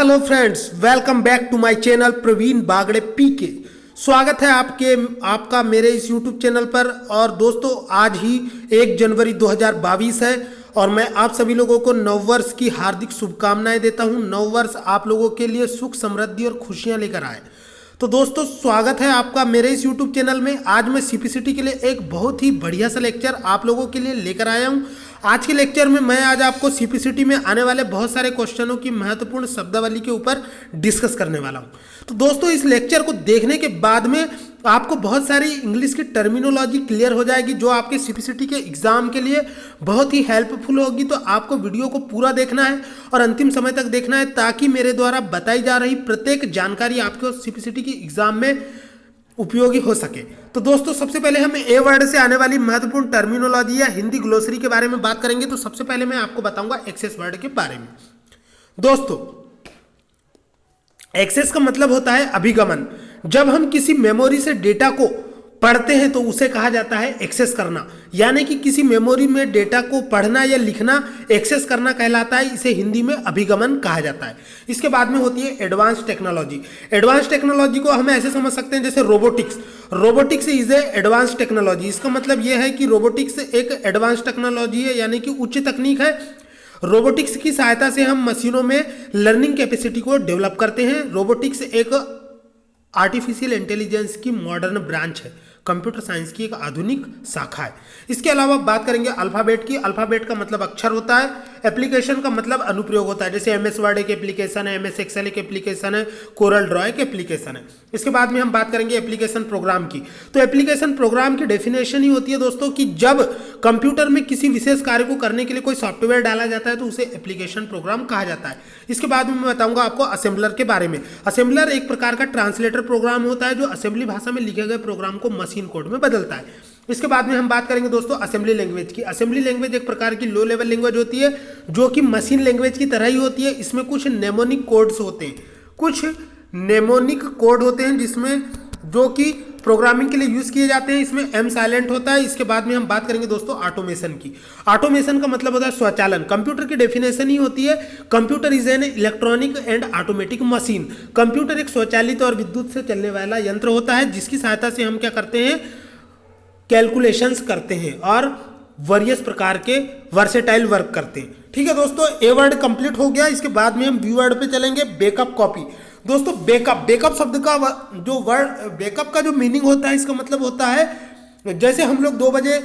Hello friends, welcome back to my channel Praveen Bagde PK. स्वागत है आपका मेरे इस यूट्यूब चैनल पर। और दोस्तों, आज ही 1 जनवरी 2022 है और मैं आप सभी लोगों को नववर्ष की हार्दिक शुभकामनाएं देता हूं। नववर्ष आप लोगों के लिए सुख समृद्धि और खुशियां लेकर आए। तो दोस्तों, स्वागत है आपका मेरे इस यूट्यूब चैनल में। आज मैं सीपीसीटी के लिए एक बहुत ही बढ़िया सा लेक्चर आप लोगों के लिए लेकर आया हूं। आज के लेक्चर में मैं आज आपको सीपीसीटी में आने वाले बहुत सारे क्वेश्चनों की महत्वपूर्ण शब्दावली के ऊपर डिस्कस करने वाला हूं। तो दोस्तों, इस लेक्चर को देखने के बाद में आपको बहुत सारी इंग्लिश की टर्मिनोलॉजी क्लियर हो जाएगी, जो आपके सीपीसीटी के एग्जाम के लिए बहुत ही हेल्पफुल होगी। तो आपको वीडियो को पूरा देखना है और अंतिम समय तक देखना है, ताकि मेरे द्वारा बताई जा रही प्रत्येक जानकारी आपको सीपीसीटी की एग्जाम में उपयोगी हो सके। तो दोस्तों, सबसे पहले हम ए वर्ड से आने वाली महत्वपूर्ण टर्मिनोलॉजी या हिंदी ग्लोसरी के बारे में बात करेंगे। तो सबसे पहले मैं आपको बताऊंगा एक्सेस वर्ड के बारे में। दोस्तों, एक्सेस का मतलब होता है अभिगमन। जब हम किसी मेमोरी से डेटा को पढ़ते हैं तो उसे कहा जाता है एक्सेस करना, यानी कि किसी मेमोरी में डेटा को पढ़ना या लिखना एक्सेस करना कहलाता है। इसे हिंदी में अभिगमन कहा जाता है। इसके बाद में होती है एडवांस टेक्नोलॉजी। एडवांस टेक्नोलॉजी को हम ऐसे समझ सकते हैं जैसे robotics. Robotics is a advance technology. इसका मतलब यह है कि रोबोटिक्स एक एडवांस टेक्नोलॉजी है, यानी कि उच्च तकनीक है। रोबोटिक्स की सहायता से हम मशीनों में लर्निंग कैपेसिटी को डेवलप करते हैं। रोबोटिक्स एक आर्टिफिशियल इंटेलिजेंस की मॉडर्न ब्रांच है, कंप्यूटर साइंस की एक आधुनिक शाखा है। इसके अलावा बात करेंगे अल्फाबेट की। अल्फाबेट का मतलब अक्षर होता है। एप्लीकेशन का मतलब अनुप्रयोग होता है, जैसे एमएस वर्ड एक एप्लीकेशन है, एमएस एक्सेल एक एप्लीकेशन है, कोरल ड्रॉ एक एप्लीकेशन है। इसके बाद में हम बात करेंगे एप्लीकेशन प्रोग्राम की। तो एप्लीकेशन प्रोग्राम की डेफिनेशन ही होती है दोस्तों कि जब कंप्यूटर में किसी विशेष कार्य को करने के लिए कोई सॉफ्टवेयर डाला जाता है तो उसे एप्लीकेशन प्रोग्राम कहा जाता है। इसके बाद में मैं बताऊंगा आपको असेंबलर के बारे में। असेंबलर एक प्रकार का ट्रांसलेटर प्रोग्राम होता है, जो असेंबली भाषा में लिखे गए प्रोग्राम को मशीन कोड में बदलता है। इसके बाद में हम बात करेंगे दोस्तों असेंबली लैंग्वेज की। असेंबली लैंग्वेज एक प्रकार की लो लेवल लैंग्वेज होती है, जो कि मशीन लैंग्वेज की तरह ही होती है। इसमें कुछ नेमोनिक कोड्स होते हैं, कुछ नेमोनिक कोड होते हैं जिसमें जो कि प्रोग्रामिंग के लिए यूज किए जाते हैं। इसमें एम साइलेंट होता है। इसके बाद में हम बात करेंगे दोस्तों ऑटोमेशन की। ऑटोमेशन का मतलब होता है स्वचालन। कंप्यूटर की डेफिनेशन ही होती है computer is an electronic and automatic machine. Computer एक स्वचालित और विद्युत से चलने वाला यंत्र होता है, जिसकी सहायता से हम क्या करते हैं, कैलकुलेशंस करते हैं और वेरियस प्रकार के वर्सेटाइल वर्क करते हैं। ठीक है दोस्तों, ए वर्ड कंप्लीट हो गया। इसके बाद में हम बी वर्ड पे चलेंगे, बैकअप कॉपी। दोस्तों, बैकअप शब्द का जो वर्ड बैकअप का जो मीनिंग होता है, इसका मतलब होता है जैसे हम लोग 2 बजे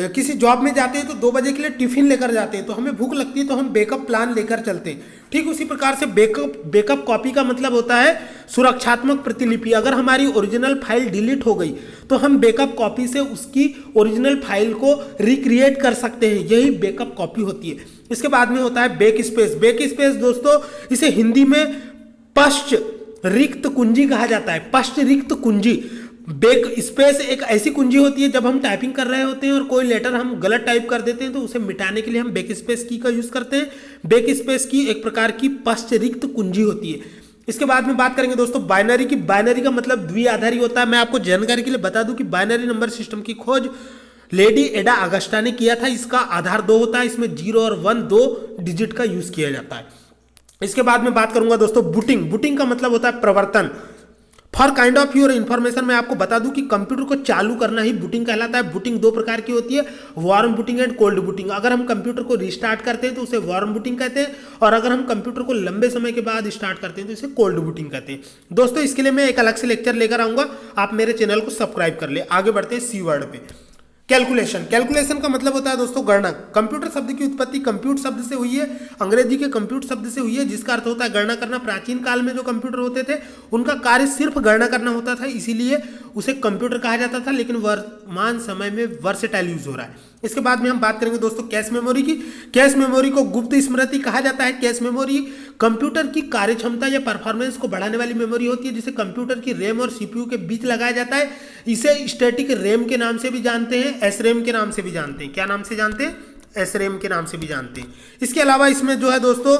किसी जॉब में जाते हैं तो 2 बजे के लिए टिफिन लेकर जाते हैं, तो हमें भूख लगती है तो हम बैकअप प्लान लेकर चलते हैं। ठीक उसी प्रकार से बैकअप कॉपी का मतलब होता है सुरक्षात्मक प्रतिलिपि। अगर हमारी ओरिजिनल फाइल डिलीट हो गई तो हम बैकअप कॉपी से उसकी ओरिजिनल फाइल को रिक्रिएट कर सकते हैं, यही बैकअप कॉपी होती है। इसके बाद में होता है बैक स्पेस। बैक स्पेस दोस्तों, इसे हिंदी में पश्च रिक्त कुंजी कहा जाता है। पश्च रिक्त कुंजी। बैक स्पेस एक ऐसी कुंजी होती है जब हम टाइपिंग कर रहे होते हैं और कोई लेटर हम गलत टाइप कर देते हैं तो उसे मिटाने के लिए हम बैक स्पेस की का यूज करते हैं। बैक स्पेस की एक प्रकार की पश्च रिक्त कुंजी होती है। इसके बाद में बात करेंगे दोस्तों बाइनरी की। बाइनरी का मतलब द्विआधारी होता है। मैं आपको जानकारी के लिए बता दूं कि बाइनरी नंबर सिस्टम की खोज लेडी एडा अगस्टा ने किया था। इसका आधार 2 होता है, इसमें 0 और 1 2 डिजिट का यूज किया जाता है। इसके बाद में बात करूंगा दोस्तों बूटिंग। बूटिंग का मतलब होता है प्रवर्तन। For kind of your information मैं आपको बता दूं कि कंप्यूटर को चालू करना ही बूटिंग कहलाता है। बूटिंग 2 प्रकार की होती है, warm booting and cold booting. अगर हम कंप्यूटर को रिस्टार्ट करते हैं तो उसे वार्म बूटिंग कहते हैं, और अगर हम कंप्यूटर को लंबे समय के बाद स्टार्ट करते हैं तो इसे कोल्ड बूटिंग कहते हैं। दोस्तों, इसके लिए मैं एक अलग से लेक्चर लेकर आऊंगा, आप मेरे चैनल को सब्सक्राइब कर ले। आगे बढ़ते हैं सी वर्ड पे। कैलकुलेशन। कैलकुलेशन का मतलब होता है दोस्तों गणना। कंप्यूटर शब्द की उत्पत्ति कंप्यूट शब्द से हुई है, अंग्रेजी के कंप्यूट शब्द से हुई है, जिसका अर्थ होता है गणना करना। प्राचीन काल में जो कंप्यूटर होते थे उनका कार्य सिर्फ गणना करना होता था, इसीलिए उसे कंप्यूटर कहा जाता था, लेकिन वर्तमान समय में वर्सेटाइल यूज हो रहा है। इसके बाद में हम बात करेंगे दोस्तों कैश मेमोरी की। कैश मेमोरी को गुप्त स्मृति कहा जाता है। कैश मेमोरी कंप्यूटर की कार्यक्षमता या परफॉर्मेंस को बढ़ाने वाली मेमोरी होती है, जिसे कंप्यूटर की रैम और सीपीयू के बीच लगाया जाता है। इसे स्टैटिक रैम के नाम से भी जानते हैं, एस रैम के नाम से भी जानते हैं। क्या नाम से जानते हैं? एस रैम के नाम से भी जानते हैं। इसके अलावा इसमें जो है दोस्तों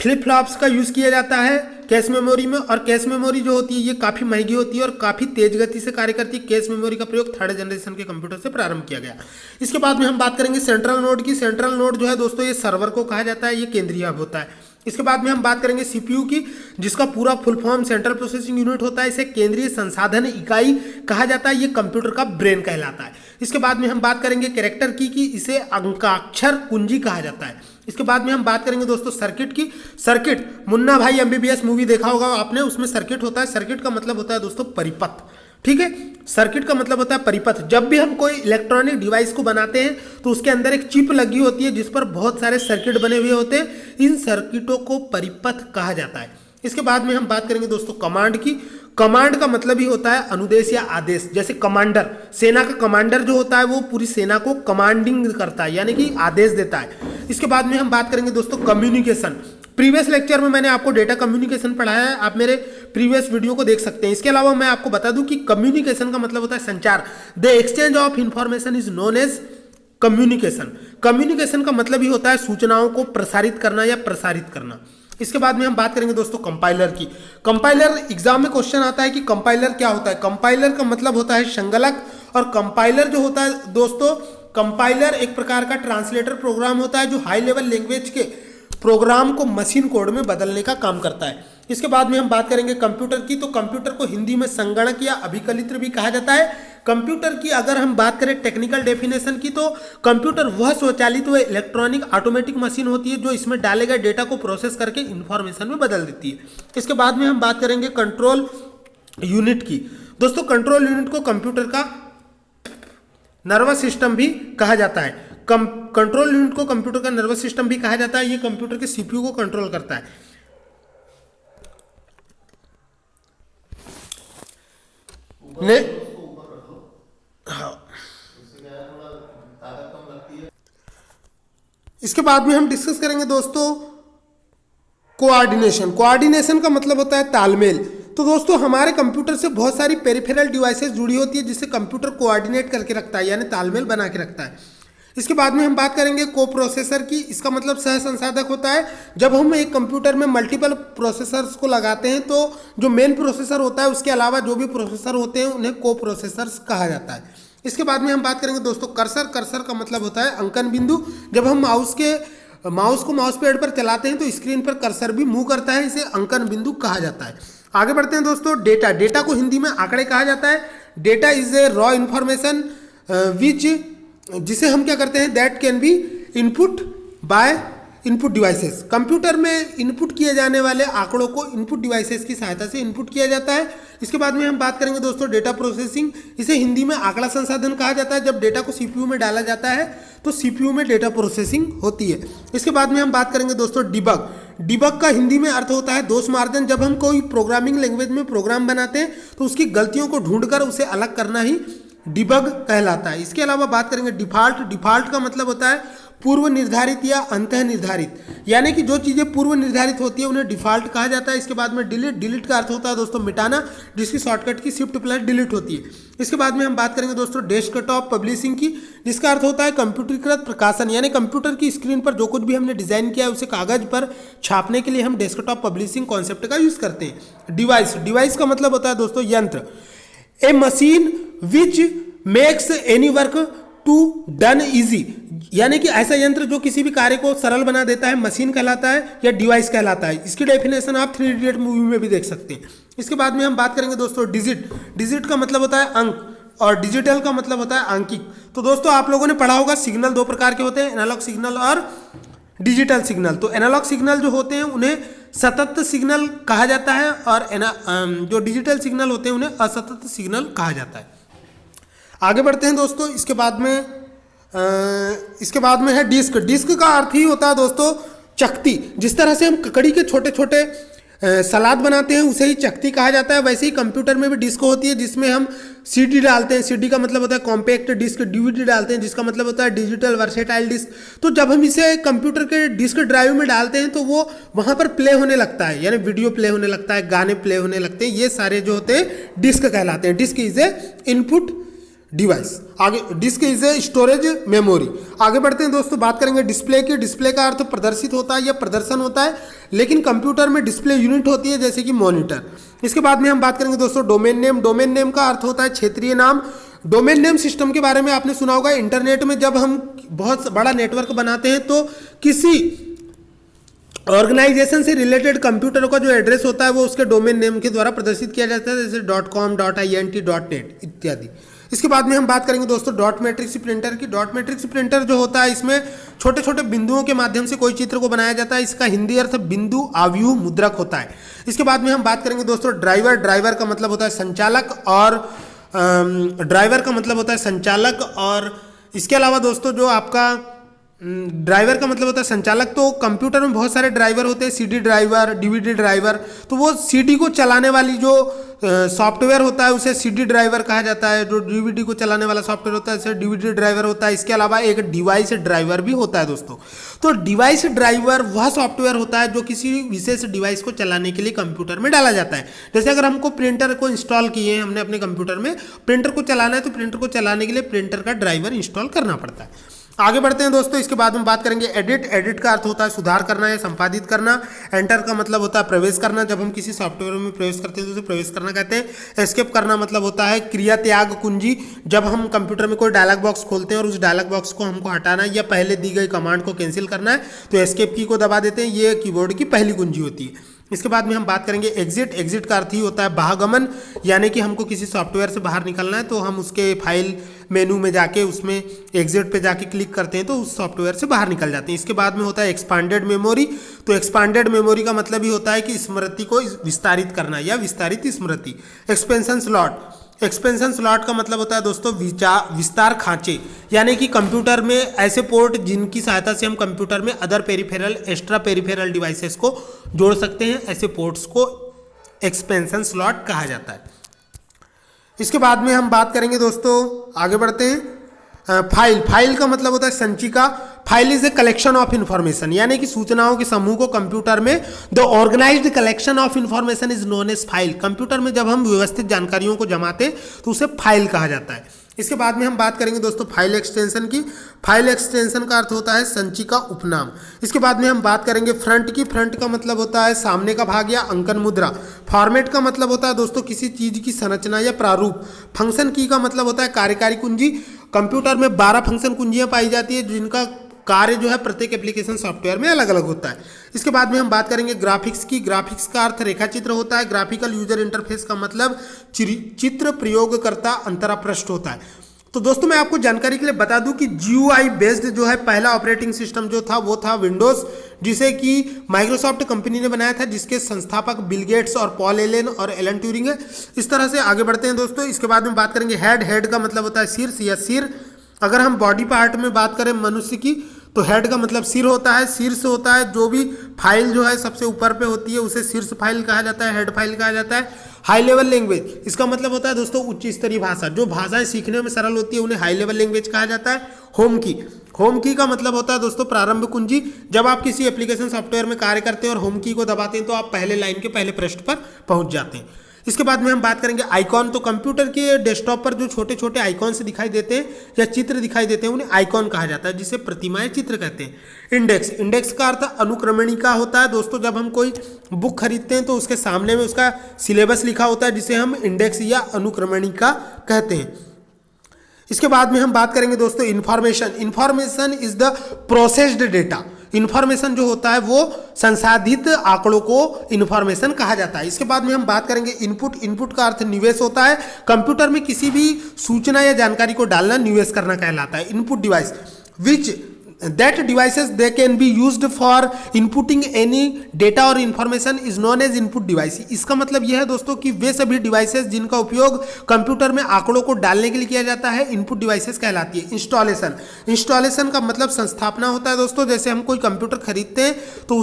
फ्लिप फ्लॉप्स का यूज किया जाता है कैश मेमोरी में, और कैश मेमोरी जो होती है ये काफी महंगी होती है और काफी तेज गति से कार्य करती है। कैश मेमोरी का प्रयोग 3rd जनरेशन के कंप्यूटर से प्रारंभ किया गया। इसके बाद में हम बात करेंगे सेंट्रल नोड की। सेंट्रल नोड जो है दोस्तों ये सर्वर को कहा जाता है, ये केंद्रीय हब होता है। इसके बाद में हम बात करेंगे सीपीयू की, जिसका पूरा full form central processing unit होता है। इसे केंद्रीय संसाधन इकाई कहा जाता है। ये कंप्यूटर का ब्रेन कहलाता है। इसके बाद में हम बात करेंगे कैरेक्टर की इसे अंकाक्षर कुंजी कहा जाता है। इसके बाद में हम बात करेंगे दोस्तों सर्किट की। सर्किट, मुन्ना भाई एमबीबीएस मूवी देखा होगा आपने, उसमें सर्किट होता है। सर्किट का मतलब होता है दोस्तों परिपथ, ठीक है। सर्किट का मतलब होता है परिपथ। जब भी हम कोई इलेक्ट्रॉनिक डिवाइस को बनाते हैं तो उसके अंदर एक चिप लगी होती है जिस पर बहुत सारे सर्किट बने हुए होते हैं। इन सर्किटों को परिपथ कहा जाता है। इसके बाद में हम बात करेंगे दोस्तों कमांड की। कमांड का मतलब ही होता है अनुदेश या आदेश। जैसे कमांडर, सेना का कमांडर जो होता है वो पूरी सेना को कमांडिंग करता है, यानी कि आदेश देता है। इसके बाद में हम बात करेंगे दोस्तों कम्युनिकेशन। प्रीवियस लेक्चर में मैंने आपको डेटा कम्युनिकेशन पढ़ाया है, आप मेरे प्रीवियस वीडियो को देख सकते हैं। इसके अलावा मैं आपको बता दूं कि कम्युनिकेशन का मतलब होता है संचार। The exchange of information is known as communication. Communication का मतलब ही होता है सूचनाओं को प्रसारित करना या प्रसारित करना। इसके बाद में हम बात करेंगे दोस्तों कंपाइलर की। कंपाइलर एग्जाम में क्वेश्चन आता है कि कंपाइलर क्या होता है। कंपाइलर का मतलब होता है संकलक, और कंपाइलर जो होता है दोस्तों, कंपाइलर एक प्रकार का ट्रांसलेटर प्रोग्राम होता है जो हाई लेवल लैंग्वेज के प्रोग्राम को मशीन कोड में बदलने का काम करता है। इसके बाद में हम बात करेंगे कंप्यूटर की। तो कंप्यूटर को हिंदी में संगणक या अभिकलित्र भी कहा जाता है। कंप्यूटर की अगर हम बात करें टेक्निकल डेफिनेशन की, तो कंप्यूटर वह स्वचालित व इलेक्ट्रॉनिक ऑटोमेटिक मशीन होती है जो इसमें डाले गए डेटा को प्रोसेस करके इंफॉर्मेशन में बदल देती है। इसके बाद में हम बात करेंगे कंट्रोल यूनिट की। दोस्तों कंट्रोल यूनिट को कंप्यूटर का नर्वस सिस्टम भी कहा जाता है। कंट्रोल यूनिट को कंप्यूटर का नर्वस सिस्टम भी कहा जाता है। ये कंप्यूटर के सीपीयू को कंट्रोल करता है। इसके बाद में हम डिस्कस करेंगे दोस्तों कोऑर्डिनेशन। कोऑर्डिनेशन का मतलब होता है तालमेल। तो दोस्तों हमारे कंप्यूटर से बहुत सारी पेरिफेरल डिवाइसेस जुड़ी होती है जिससे कंप्यूटर कोऑर्डिनेट करके रखता है, यानी तालमेल बना के रखता है। इसके बाद में हम बात करेंगे को प्रोसेसर की। इसका मतलब सह संसाधक होता है। जब हम एक कंप्यूटर में मल्टीपल प्रोसेसर्स को लगाते हैं तो जो मेन प्रोसेसर होता है उसके अलावा जो भी प्रोसेसर होते हैं उन्हें को प्रोसेसर्स कहा जाता है। इसके बाद में हम बात करेंगे दोस्तों कर्सर। कर्सर का मतलब होता है अंकन बिंदु। जब हम माउस को माउस पैड पर चलाते हैं तो स्क्रीन पर कर्सर भी मूव करता है, इसे अंकन बिंदु कहा जाता है। आगे बढ़ते हैं दोस्तों डेटा। डेटा को हिंदी में आंकड़े कहा जाता है। Data is a raw information which, जिसे हम क्या करते हैं, that can be input by input devices. Computer में इनपुट किए जाने वाले आंकड़ों को इनपुट डिवाइसेस की सहायता से इनपुट किया जाता है। इसके बाद में हम बात करेंगे दोस्तों डेटा प्रोसेसिंग। इसे हिंदी में आंकड़ा संसाधन कहा जाता है। जब डेटा को सीपीयू में डाला जाता है तो सीपीयू में डेटा प्रोसेसिंग होती है। इसके बाद में हम बात करेंगे दोस्तों डिबग। डिबग का हिंदी में अर्थ होता है दोष मार्जन। जब हम कोई प्रोग्रामिंग लैंग्वेज में प्रोग्राम बनाते हैं तो उसकी गलतियों को ढूंढकर उसे अलग करना ही डिबग कहलाता है। इसके अलावा बात करेंगे डिफॉल्ट। डिफॉल्ट का मतलब होता है पूर्व निर्धारित या अंतः निर्धारित, यानी कि जो चीज़ें पूर्व निर्धारित होती है उन्हें डिफॉल्ट कहा जाता है। इसके बाद में डिलीट। डिलीट का अर्थ होता है दोस्तों मिटाना, जिसकी शॉर्टकट की शिफ्ट प्लस डिलीट होती है। इसके बाद में हम बात करेंगे दोस्तों डेस्कटॉप पब्लिशिंग की, जिसका अर्थ होता है कंप्यूटरीकृत प्रकाशन, यानी कंप्यूटर की स्क्रीन पर जो कुछ भी हमने डिजाइन किया है उसे कागज पर छापने के लिए हम डेस्कटॉप पब्लिशिंग कॉन्सेप्ट का यूज करते हैं। डिवाइस। डिवाइस का मतलब होता है दोस्तों यंत्र। A machine which makes any work to done easy, यानी कि ऐसा यंत्र जो किसी भी कार्य को सरल बना देता है मशीन कहलाता है या डिवाइस कहलाता है। इसकी डेफिनेशन आप 3 इडियट मूवी में भी देख सकते हैं। इसके बाद में हम बात करेंगे दोस्तों डिजिट। डिजिट का मतलब होता है अंक और डिजिटल का मतलब होता है आंकिक। तो दोस्तों आप लोगों ने पढ़ा होगा सिग्नल 2 प्रकार के होते हैं, एनालॉग सिग्नल और डिजिटल सिग्नल। तो एनालॉग सिग्नल जो होते हैं उन्हें सतत सिग्नल कहा जाता है और जो डिजिटल सिग्नल होते हैं उन्हें असतत सिग्नल कहा जाता है। आगे बढ़ते हैं दोस्तों। इसके बाद में है डिस्क। डिस्क का अर्थ ही होता है दोस्तों चकती। जिस तरह से हम ककड़ी के छोटे छोटे सलाद बनाते हैं उसे ही चकती कहा जाता है, वैसे ही कंप्यूटर में भी डिस्क होती है जिसमें हम सीडी डालते हैं। सीडी का मतलब होता है कॉम्पैक्ट डिस्क। डीवीडी डालते हैं जिसका मतलब होता है डिजिटल वर्सेटाइल डिस्क। तो जब हम इसे कंप्यूटर के डिस्क ड्राइव में डालते हैं तो वो वहाँ पर प्ले होने लगता है, यानी वीडियो प्ले होने लगता है, गाने प्ले होने लगते हैं। ये सारे जो होते हैं डिस्क कहलाते हैं। Disk is a input device. आगे disk is a storage memory. आगे बढ़ते हैं दोस्तों, बात करेंगे डिस्प्ले की। डिस्प्ले का अर्थ प्रदर्शित होता है या प्रदर्शन होता है, लेकिन कंप्यूटर में डिस्प्ले यूनिट होती है जैसे कि मॉनिटर। इसके बाद में हम बात करेंगे दोस्तों डोमेन नेम। डोमेन नेम का अर्थ होता है क्षेत्रीय नाम। डोमेन नेम सिस्टम के बारे में आपने सुना होगा। इंटरनेट में जब हम बहुत बड़ा नेटवर्क बनाते हैं तो किसी ऑर्गेनाइजेशन से रिलेटेड कंप्यूटर का जो एड्रेस होता है वो उसके डोमेन नेम के द्वारा प्रदर्शित किया जाता है, जैसे .com, .int, .net इत्यादि। इसके बाद में हम बात करेंगे दोस्तों डॉट मैट्रिक्स प्रिंटर की। डॉट मैट्रिक्स प्रिंटर जो होता है इसमें छोटे छोटे बिंदुओं के माध्यम से कोई चित्र को बनाया जाता है। इसका हिंदी अर्थ बिंदु आव्यूह मुद्रक होता है। इसके बाद में हम बात करेंगे दोस्तों ड्राइवर। ड्राइवर का मतलब होता है संचालक, और इसके अलावा दोस्तों जो आपका ड्राइवर का मतलब होता है संचालक। तो कंप्यूटर में बहुत सारे ड्राइवर होते हैं, CD ड्राइवर, DVD ड्राइवर। तो वो CD को चलाने वाली जो सॉफ्टवेयर होता है उसे CD ड्राइवर कहा जाता है। जो DVD को चलाने वाला सॉफ्टवेयर होता है उसे DVD ड्राइवर होता है। इसके अलावा एक डिवाइस ड्राइवर भी होता है दोस्तों। तो डिवाइस ड्राइवर वह सॉफ्टवेयर होता है जो किसी विशेष डिवाइस को चलाने के लिए कंप्यूटर में डाला जाता है। जैसे अगर हमको प्रिंटर को इंस्टॉल किए हैं हमने अपने कंप्यूटर में, प्रिंटर को चलाना है तो प्रिंटर को चलाने के लिए प्रिंटर का ड्राइवर इंस्टॉल करना पड़ता है। आगे बढ़ते हैं दोस्तों। इसके बाद में बात करेंगे एडिट। एडिट का अर्थ होता है सुधार करना या संपादित करना। एंटर का मतलब होता है प्रवेश करना। जब हम किसी सॉफ्टवेयर में प्रवेश करते हैं तो उसे प्रवेश करना कहते हैं। एस्केप करना मतलब होता है क्रिया त्याग कुंजी। जब हम कंप्यूटर में कोई डायलॉग बॉक्स खोलते हैं और उस डायलॉग बॉक्स को हमको हटाना है या पहले दी गई कमांड को कैंसिल करना है तो एस्केप की को दबा देते हैं। ये कीबोर्ड की पहली कुंजी होती है। इसके बाद में हम बात करेंगे एग्जिट। एग्जिट का अर्थ ही होता है बाहरगमन, यानी कि हमको किसी सॉफ्टवेयर से बाहर निकलना है तो हम उसके फाइल मेनू में जाके उसमें एग्जिट पे जाके क्लिक करते हैं तो उस सॉफ्टवेयर से बाहर निकल जाते हैं। इसके बाद में होता है एक्सपांडेड मेमोरी। तो एक्सपांडेड मेमोरी का मतलब ही होता है कि स्मृति को विस्तारित करना या विस्तारित स्मृति। Expansion slot. एक्सपेंशन स्लॉट का मतलब होता है दोस्तों विस्तार खांचे, यानी कि कंप्यूटर में ऐसे पोर्ट जिनकी सहायता से हम कंप्यूटर में other peripheral, extra peripheral devices को जोड़ सकते हैं, ऐसे पोर्ट्स को एक्सपेंशन स्लॉट कहा जाता है। इसके बाद में हम बात करेंगे दोस्तों, आगे बढ़ते हैं। फाइल। फाइल का मतलब होता है संचिका। File is a collection of information, यानी कि सूचनाओं के समूह को कंप्यूटर में the organised collection of information is known as file. Computer में जब हम व्यवस्थित जानकारियों को जमाते तो उसे फाइल कहा जाता है। इसके बाद में हम बात करेंगे दोस्तों फाइल एक्सटेंशन की। फाइल एक्सटेंशन का अर्थ होता है संचिका उपनाम। इसके बाद में हम बात करेंगे फ्रंट की। फ्रंट का मतलब होता है सामने का भाग या अंकन मुद्रा। फॉर्मेट का मतलब होता है दोस्तों किसी चीज की संरचना या प्रारूप। फंक्शन की का मतलब होता है कार्यकारी कुंजी। कंप्यूटर में 12 फंक्शन कुंजियां पाई जाती है जिनका कार्य जो है प्रत्येक एप्लीकेशन सॉफ्टवेयर में अलग अलग होता है। इसके बाद में हम बात करेंगे ग्राफिक्स की। ग्राफिक्स का अर्थ रेखा चित्र होता है। ग्राफिकल यूजर इंटरफेस का मतलब चित्र प्रयोगकर्ता अंतरापृष्ठ होता है। तो दोस्तों मैं आपको जानकारी के लिए बता दूं कि GUI बेस्ड जो है पहला ऑपरेटिंग सिस्टम जो था वो था विंडोज, जिसे कि माइक्रोसॉफ्ट कंपनी ने बनाया था, जिसके संस्थापक बिल गेट्स और पॉल एलन और एलन ट्यूरिंग है। इस तरह से आगे बढ़ते हैं दोस्तों। इसके बाद में बात करेंगे हेड। हेड का मतलब होता है शीर्ष या सिर। अगर हम बॉडी पार्ट में बात करें मनुष्य की तो हेड का मतलब सिर होता है। शीर्ष होता है जो भी फाइल जो है सबसे ऊपर पे होती है उसे शीर्ष फाइल कहा जाता है, हेड फाइल कहा जाता है। हाई लेवल लैंग्वेज, इसका मतलब होता है दोस्तों उच्च स्तरीय भाषा। जो भाषाएं सीखने में सरल होती है उन्हें हाई लेवल लैंग्वेज कहा जाता है। होम की। होम की का मतलब होता है दोस्तों प्रारंभ कुंजी। जब आप किसी एप्लीकेशन सॉफ्टवेयर में कार्य करते हैं और होम की को दबाते हैं तो आप पहले लाइन के पहले पृष्ठ पर पहुंच जाते हैं। इसके बाद में हम बात करेंगे आइकॉन। तो कंप्यूटर के डेस्कटॉप पर जो छोटे छोटे आइकॉन्स दिखाई देते हैं या चित्र दिखाई देते हैं उन्हें आइकॉन कहा जाता है, जिसे प्रतिमाएं चित्र कहते हैं। इंडेक्स। इंडेक्स का अर्थ अनुक्रमणिका होता है दोस्तों। जब हम कोई बुक खरीदते हैं तो उसके सामने में उसका सिलेबस लिखा होता है, जिसे हम इंडेक्स या अनुक्रमणिका कहते हैं। इसके बाद में हम बात करेंगे दोस्तों information. Information is the processed data. Information जो होता है वो संसाधित आंकड़ों को इंफॉर्मेशन कहा जाता है। इसके बाद में हम बात करेंगे इनपुट। इनपुट का अर्थ निवेश होता है। कंप्यूटर में किसी भी सूचना या जानकारी को डालना निवेश करना कहलाता है। Input device which that devices they can be used for inputting any data or information is known as input device। इसका मतलब यह है दोस्तों कि वे सभी डिवाइसेस जिनका उपयोग कंप्यूटर में आंकड़ों को डालने के लिए किया जाता है इनपुट डिवाइसेस कहलाती है। इंस्टॉलेशन। इंस्टॉलेशन का मतलब संस्थापना होता है दोस्तों। जैसे हम कोई कंप्यूटर खरीदते हैं तो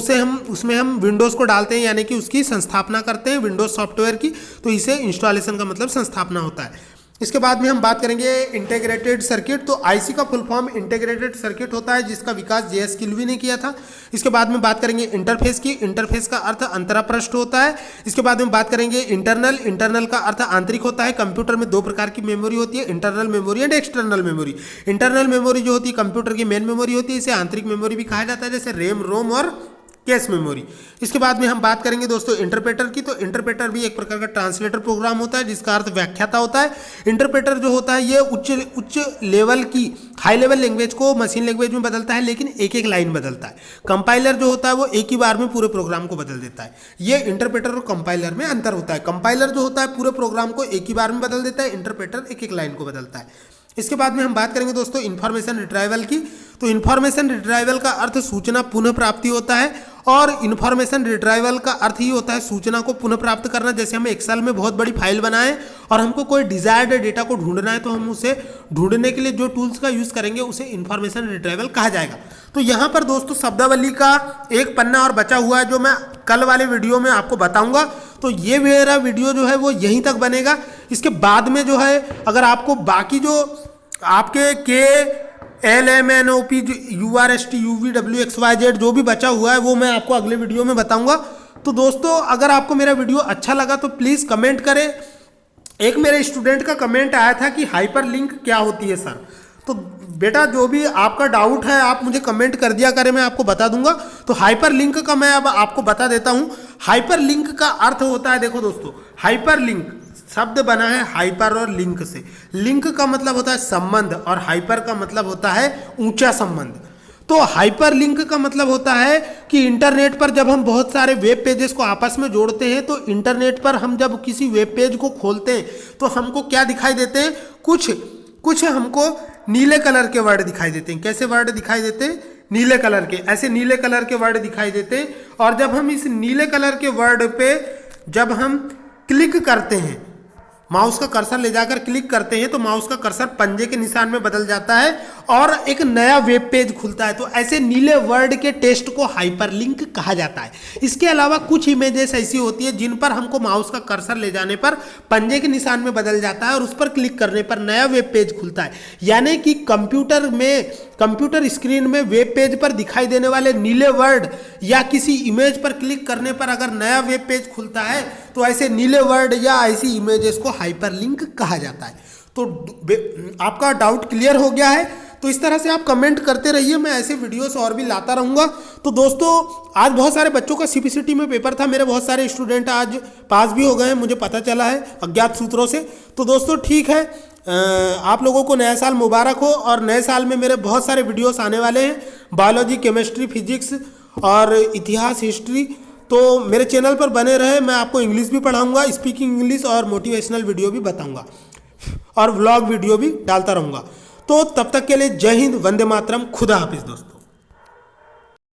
उसमें हम विंडोज को डालते हैं, यानी कि उसकी संस्थापना करते हैं विंडोज सॉफ्टवेयर की, तो इसे इंस्टॉलेशन का मतलब संस्थापना होता है। इसके बाद में हम बात करेंगे इंटीग्रेटेड सर्किट। तो आईसी का फुल फॉर्म इंटीग्रेटेड सर्किट होता है, जिसका विकास JS किल्वी ने किया था। इसके बाद में बात करेंगे इंटरफेस की। इंटरफेस का अर्थ अंतरापृष्ठ होता है। इसके बाद में बात करेंगे इंटरनल। इंटरनल का अर्थ आंतरिक होता है। कंप्यूटर में 2 प्रकार की मेमोरी होती है, internal memory and external memory. Internal memory जो होती है कंप्यूटर की मेन मेमोरी होती है, इसे आंतरिक मेमोरी भी कहा जाता है, जैसे रैम, रोम और कैश मेमोरी। इसके बाद में हम बात करेंगे दोस्तों इंटरप्रेटर की। तो इंटरप्रेटर भी एक प्रकार का ट्रांसलेटर प्रोग्राम होता है जिसका अर्थ व्याख्याता होता है। इंटरप्रेटर जो होता है ये उच्च लेवल की हाई लेवल लैंग्वेज को मशीन लैंग्वेज में बदलता है, लेकिन एक एक लाइन बदलता है। कंपाइलर जो होता है वो एक ही बार में पूरे प्रोग्राम को बदल देता है। ये इंटरप्रेटर और कंपाइलर में अंतर होता है। कंपाइलर जो होता है पूरे प्रोग्राम को एक ही बार में बदल देता है, इंटरप्रेटर एक एक लाइन को बदलता है। इसके बाद में हम बात करेंगे दोस्तों इन्फॉर्मेशन रिट्राइवल की। तो इन्फॉर्मेशन रिट्राइवल का अर्थ सूचना पुनः प्राप्ति होता है, और इन्फॉर्मेशन रिट्राइवल का अर्थ ही होता है सूचना को पुनः प्राप्त करना। जैसे हम एक्सेल में बहुत बड़ी फाइल बनाएं और हमको कोई डिजायर्ड डेटा को ढूंढना है, तो हम उसे ढूंढने के लिए जो टूल्स का यूज करेंगे उसे इन्फॉर्मेशन रिट्राइवल कहा जाएगा। तो यहाँ पर दोस्तों शब्दावली का एक पन्ना और बचा हुआ है जो मैं कल वाले वीडियो में आपको बताऊंगा। तो ये मेरा वीडियो जो है वो यहीं तक बनेगा। इसके बाद में जो है अगर आपको बाकी जो आपके KLMNOP URST UVWXYZ जो भी बचा हुआ है वो मैं आपको अगले वीडियो में बताऊंगा। तो दोस्तों अगर आपको मेरा वीडियो अच्छा लगा तो प्लीज़ कमेंट करें। एक मेरे स्टूडेंट का कमेंट आया था कि हाइपर लिंक क्या होती है सर। तो बेटा जो भी आपका डाउट है आप मुझे कमेंट कर दिया करें, मैं आपको बता दूंगा। तो हाइपर लिंक का मैं अब आपको बता देता हूं। हाइपर लिंक का अर्थ होता है, देखो दोस्तों, हाइपर लिंक शब्द बना है हाइपर और लिंक से। लिंक का मतलब होता है संबंध और हाइपर का मतलब होता है ऊंचा संबंध। तो हाइपर लिंक का मतलब होता है कि इंटरनेट पर जब हम बहुत सारे वेब पेजेस को आपस में जोड़ते हैं, तो इंटरनेट पर हम जब किसी वेब पेज को खोलते हैं तो हमको क्या दिखाई देते हैं, कुछ हमको नीले कलर के वर्ड दिखाई देते हैं। कैसे वर्ड दिखाई देते हैं? नीले कलर के, ऐसे नीले कलर के वर्ड दिखाई देते हैं। और जब हम इस नीले कलर के वर्ड पे जब हम क्लिक करते हैं, माउस का कर्सर ले जाकर क्लिक करते हैं, तो माउस का कर्सर पंजे के निशान में बदल जाता है और एक नया वेब पेज खुलता है। तो ऐसे नीले वर्ड के टेक्स्ट को हाइपरलिंक कहा जाता है। इसके अलावा कुछ इमेजेस ऐसी होती है जिन पर हमको माउस का कर्सर ले जाने पर पंजे के निशान में बदल जाता है और उस पर क्लिक करने पर नया वेब पेज खुलता है। यानी कि कंप्यूटर स्क्रीन में वेब पेज पर दिखाई देने वाले नीले वर्ड या किसी इमेज पर क्लिक करने पर अगर नया वेब पेज खुलता है तो ऐसे नीले वर्ड या ऐसी इमेजेस को हाइपरलिंक कहा जाता है। तो आपका डाउट क्लियर हो गया है? तो इस तरह से आप कमेंट करते रहिए, मैं ऐसे वीडियोस और भी लाता रहूँगा। तो दोस्तों आज बहुत सारे बच्चों का CPCT में पेपर था, मेरे बहुत सारे स्टूडेंट आज पास भी हो गए हैं, मुझे पता चला है अज्ञात सूत्रों से। तो दोस्तों ठीक है, आप लोगों को नया साल मुबारक हो। और नए साल में मेरे बहुत सारे वीडियोस आने वाले हैं, बायोलॉजी, केमिस्ट्री, फिजिक्स और इतिहास, हिस्ट्री। तो मेरे चैनल पर बने रहे, मैं आपको इंग्लिश भी पढ़ाऊँगा, स्पीकिंग इंग्लिश और मोटिवेशनल वीडियो भी बताऊँगा और व्लॉग वीडियो भी डालता रहूँगा। तो तब तक के लिए जय हिंद, वंदे मातरम, खुदा हाफिज़ दोस्तों।